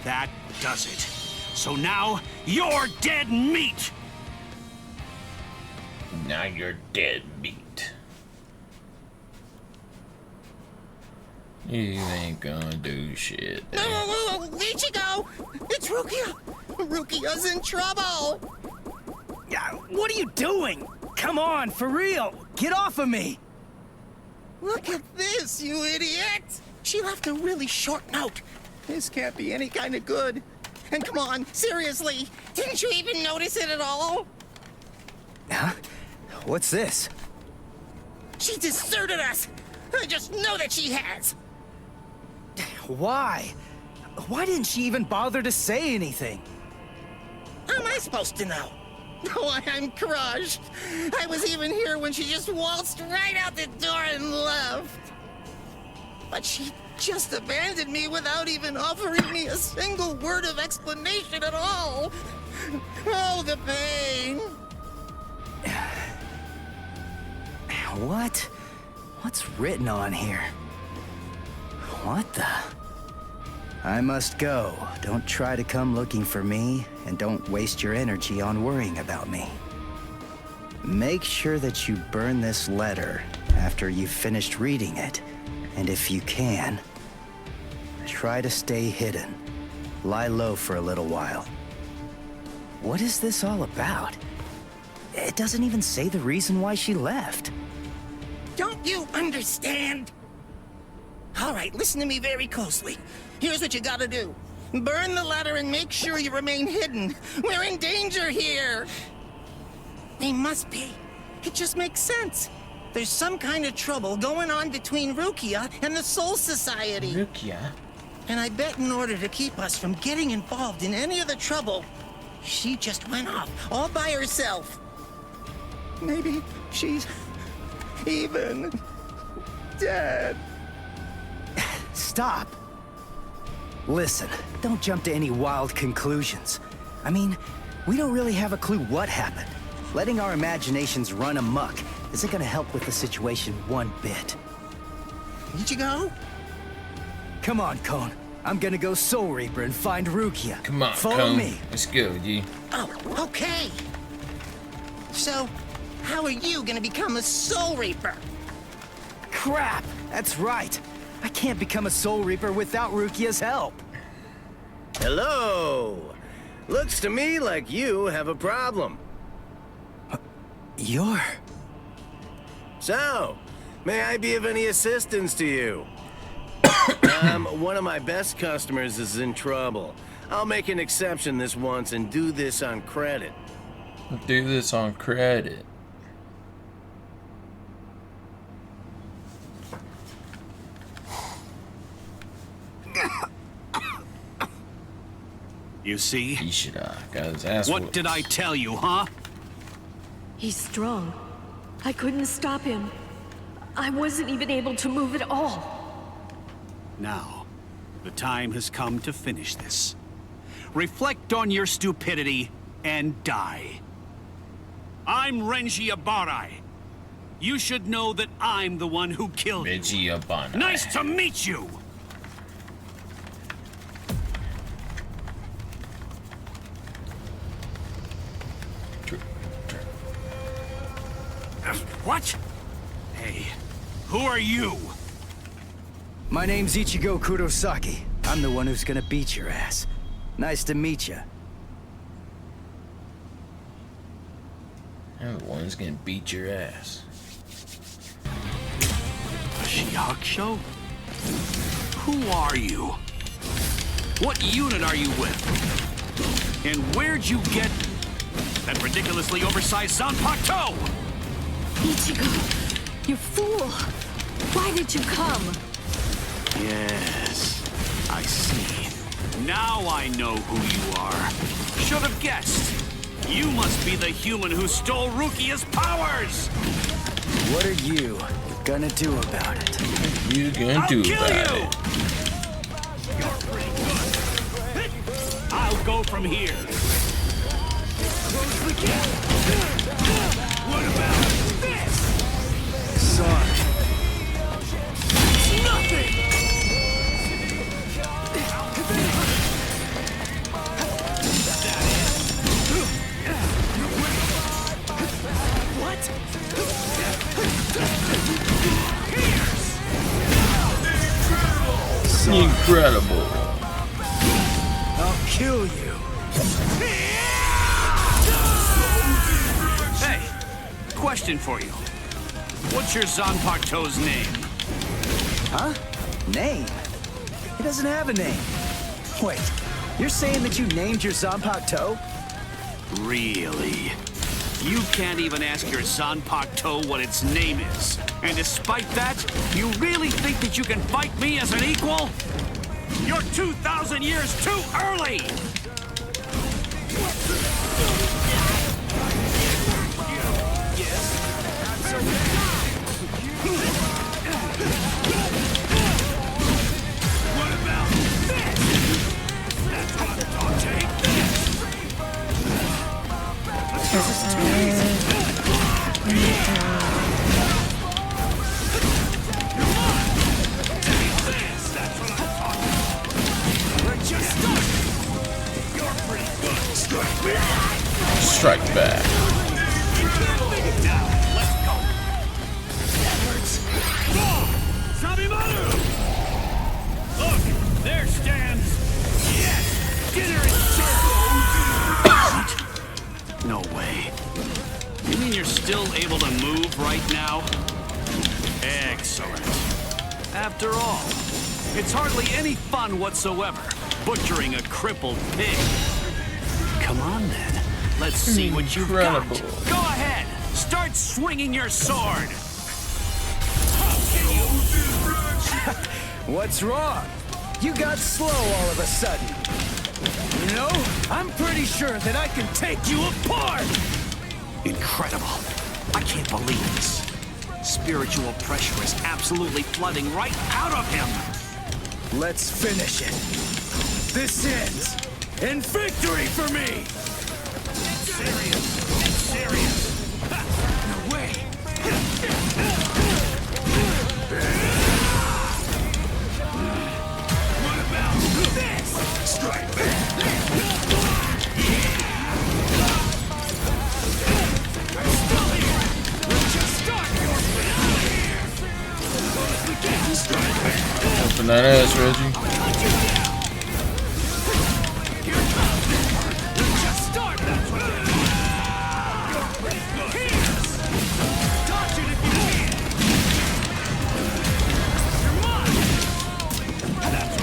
That does it. So now, you're dead meat! Now you're dead meat. You ain't gonna do shit. No, Ichigo! It's Rukia! Rukia's in trouble! Yeah, what are you doing? Come on, for real! Get off of me! Look at this, you idiot! She left a really short note. This can't be any kind of good. And come on, seriously, didn't you even notice it at all? Huh? What's this? She deserted us! I just know that she has! Why? Why didn't she even bother to say anything? How am I supposed to know? Oh, I'm crushed. I was even here when she just waltzed right out the door and left. But she just abandoned me without even offering me a single word of explanation at all. Oh, the pain. What? What's written on here? What the? I must go. Don't try to come looking for me, and don't waste your energy on worrying about me. Make sure that you burn this letter after you've finished reading it, and if you can, try to stay hidden. Lie low for a little while. What is this all about? It doesn't even say the reason why she left. Don't you understand? All right, listen to me very closely. Here's what you gotta do. Burn the letter and make sure you remain hidden. We're in danger here. They must be. It just makes sense. There's some kind of trouble going on between Rukia and the Soul Society. Rukia? And I bet in order to keep us from getting involved in any of the trouble, she just went off all by herself. Maybe she's even dead. Stop. Listen, don't jump to any wild conclusions. I mean, we don't really have a clue what happened. Letting our imaginations run amok isn't gonna help with the situation one bit. Ichigo? Come on, Kon. I'm gonna go Soul Reaper and find Rukia. Come on, follow Cone. me. Let's go, G. Oh, okay. So, how are you gonna become a Soul Reaper? Crap! That's right. I can't become a Soul Reaper without Rukia's help. Hello! Looks to me like you have a problem. You're... So, may I be of any assistance to you? One of my best customers is in trouble. I'll make an exception this once and do this on credit. Do this on credit. You see? He should got his ass What whooped. did I tell you, huh? He's strong. I couldn't stop him. I wasn't even able to move at all. Now, the time has come to finish this. Reflect on your stupidity and die. I'm Renji Abarai. You should know that I'm the one who killed you. Reggie Abana. Nice to meet you! What? Hey, who are you? My name's Ichigo Kurosaki. I'm the one who's gonna beat your ass. Nice to meet you. I'm the one who's gonna beat your ass. A Shihakusho? Who are you? What unit are you with? And where'd you get that ridiculously oversized Zanpakuto? Ichigo, you fool! Why did you come? Yes, I see. Now I know who you are. Should have guessed. You must be the human who stole Rukia's powers! What are you gonna do about it? You gonna I'll do kill about you! it? You're pretty good. I'll go from here. What about this? Sorry. It's nothing! Incredible. I'll kill you. Hey, question for you. What's your Zanpakuto's name? Huh? Name? He doesn't have a name. Wait, you're saying that you named your Zanpakuto? Really? You can't even ask your Zanpakuto what its name is. And despite that, you really think that you can fight me as an equal? You're 2,000 years too early! What about this? That's what I'll take this! This is too easy! That's what I'm talking about! We're just starting! You're pretty good! Strike back! Strike back. Now, let's go! That hurts! Sabimaru! Look! There stands... Yes! Dinner is served! What? No way. You mean you're still able to move right now? Excellent. After all, it's hardly any fun whatsoever, butchering a crippled pig. Come on then, let's see what you've got. Incredible. Go ahead, start swinging your sword. What's wrong? You got slow all of a sudden. You know, I'm pretty sure that I can take you apart! Incredible. I can't believe this. Spiritual pressure is absolutely flooding right out of him. Let's finish it. This ends in victory for me! Serious. Serious. No way! What about this? Strike back. Open that ass, Reggie.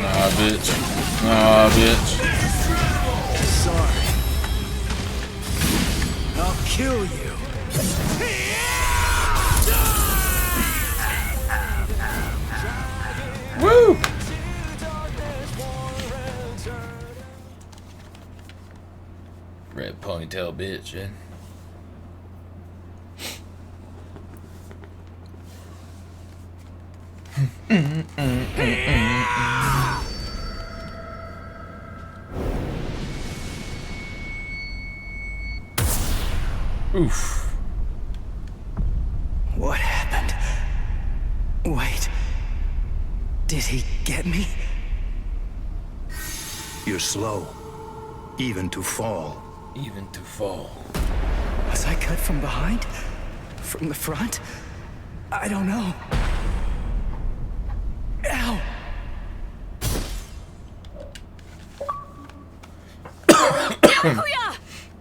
Nah, bitch. Nah, bitch. Sorry. I'll kill you. Woo! Red ponytail bitch, eh? Oof. What happened? Wait. Did he get me? You're slow, even to fall. Even to fall. Was I cut from behind? From the front? I don't know. Ow!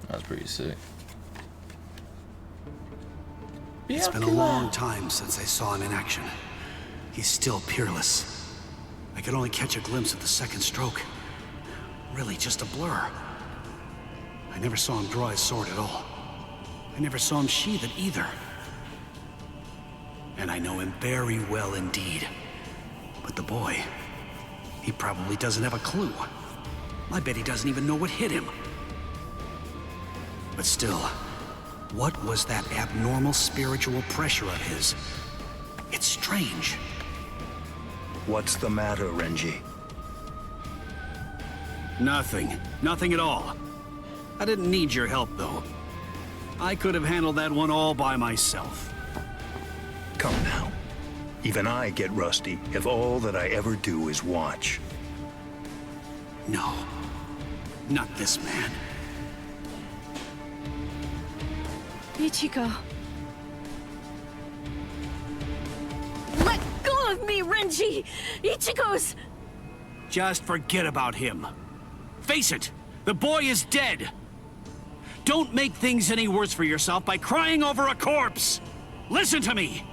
That's pretty sick. It's been a long time since I saw him in action. He's still peerless. I could only catch a glimpse of the second stroke. Really just a blur. I never saw him draw his sword at all. I never saw him sheath it either. And I know him very well indeed. But the boy, he probably doesn't have a clue. I bet he doesn't even know what hit him. But still, what was that abnormal spiritual pressure of his? It's strange. What's the matter, Renji? Nothing. Nothing at all. I didn't need your help, though. I could have handled that one all by myself. Come now. Even I get rusty if all that I ever do is watch. No. Not this man. Ichigo. Let go of me, Renji! Ichigo's... Just forget about him. Face it, the boy is dead. Don't make things any worse for yourself by crying over a corpse. Listen to me.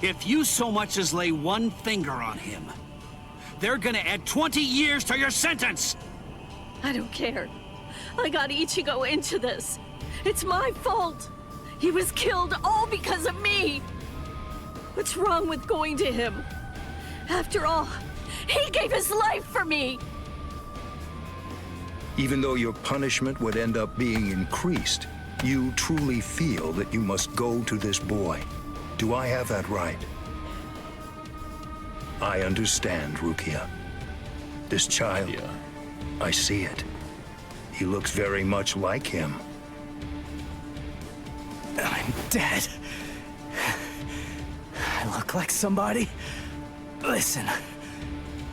If you so much as lay one finger on him, they're gonna add 20 years to your sentence. I don't care. I got Ichigo into this. It's my fault. He was killed all because of me. What's wrong with going to him? After all, he gave his life for me. Even though your punishment would end up being increased, you truly feel that you must go to this boy. Do I have that right? I understand, Rukia. This child, Yeah. I see it. He looks very much like him. I'm dead. I look like somebody? Listen,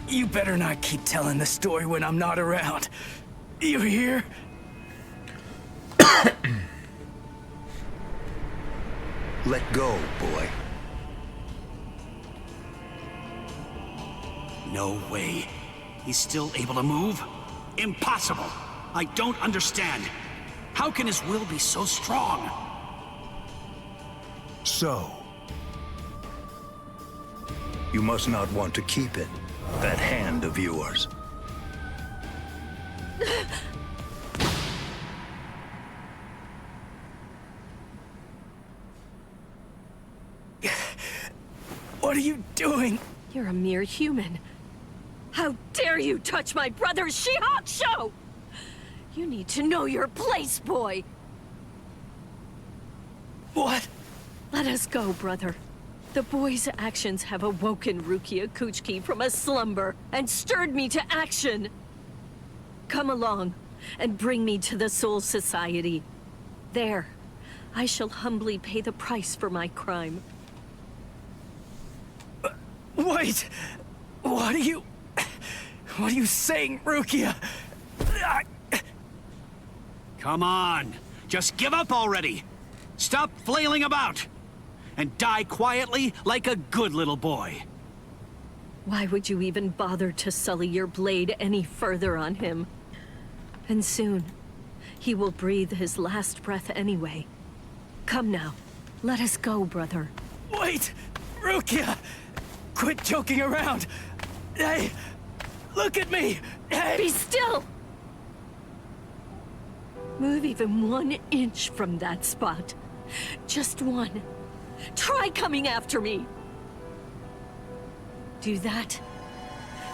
you better not keep telling the story when I'm not around. You hear? Let go, boy. No way. He's still able to move? Impossible. I don't understand. How can his will be so strong? So, you must not want to keep it, that hand of yours. What are you doing? You're a mere human. How dare you touch my brother's Shihakusho! You need to know your place, boy. What? Let us go, brother. The boy's actions have awoken Rukia Kuchiki from a slumber and stirred me to action. Come along and bring me to the Soul Society. There, I shall humbly pay the price for my crime. Wait! What are you saying, Rukia? Come on. Just give up already. Stop flailing about. And die quietly like a good little boy. Why would you even bother to sully your blade any further on him? And soon, he will breathe his last breath anyway. Come now, let us go, brother. Wait! Rukia! Quit joking around! Hey! Look at me! Hey! Be still! Move even 1 inch from that spot. Just one. Try coming after me. Do that,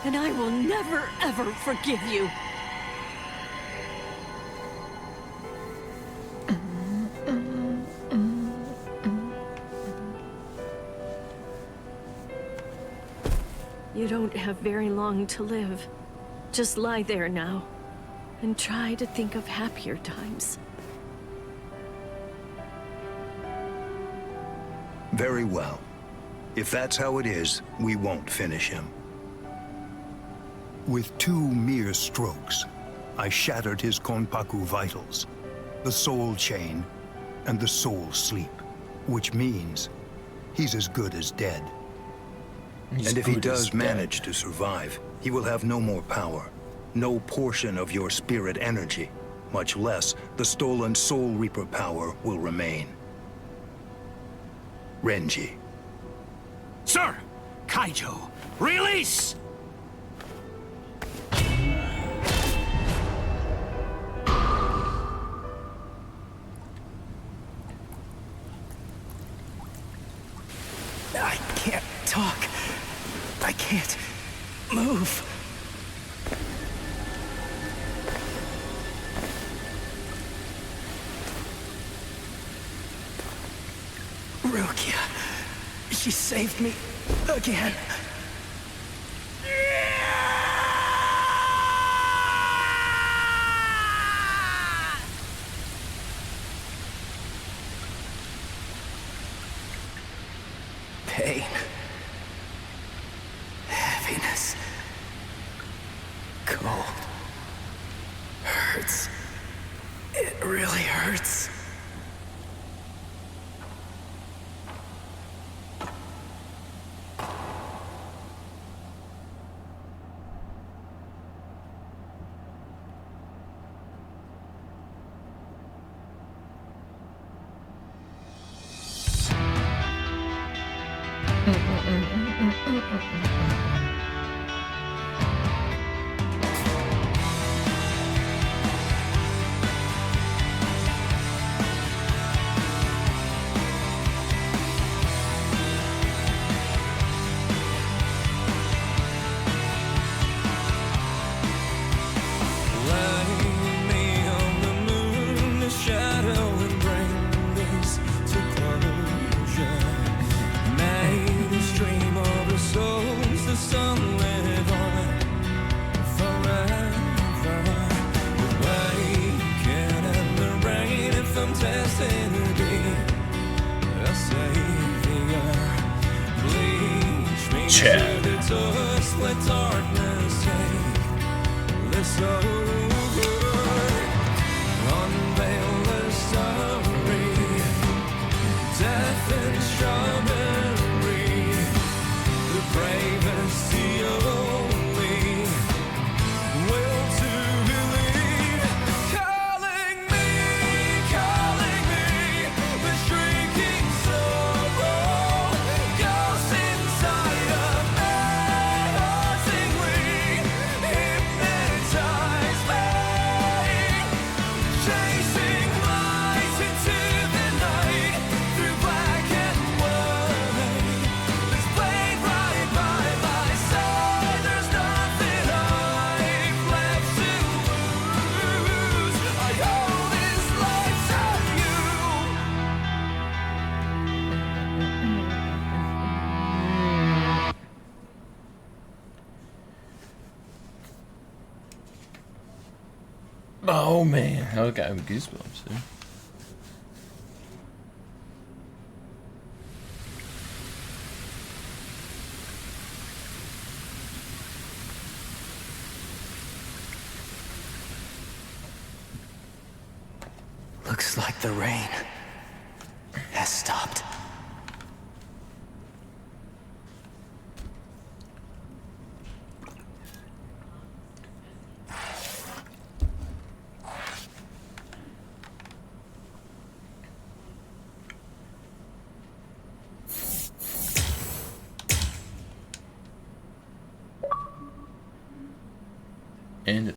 and I will never, ever forgive you. You don't have very long to live. Just lie there now, and try to think of happier times. Very well. If that's how it is, we won't finish him. With 2 mere strokes, I shattered his Konpaku vitals, the soul chain, and the soul sleep, which means he's as good as dead. And if he does manage to survive, he will have no more power, no portion of your spirit energy, much less the stolen Soul Reaper power will remain. Renji. Sir! Kaijo, release! I can't talk. I can't move. Rukia, she saved me again. Pain. Heaviness. Cold. Hurts. It really hurts. Oh man, I got goosebumps, dude. Looks like the rain has stopped. And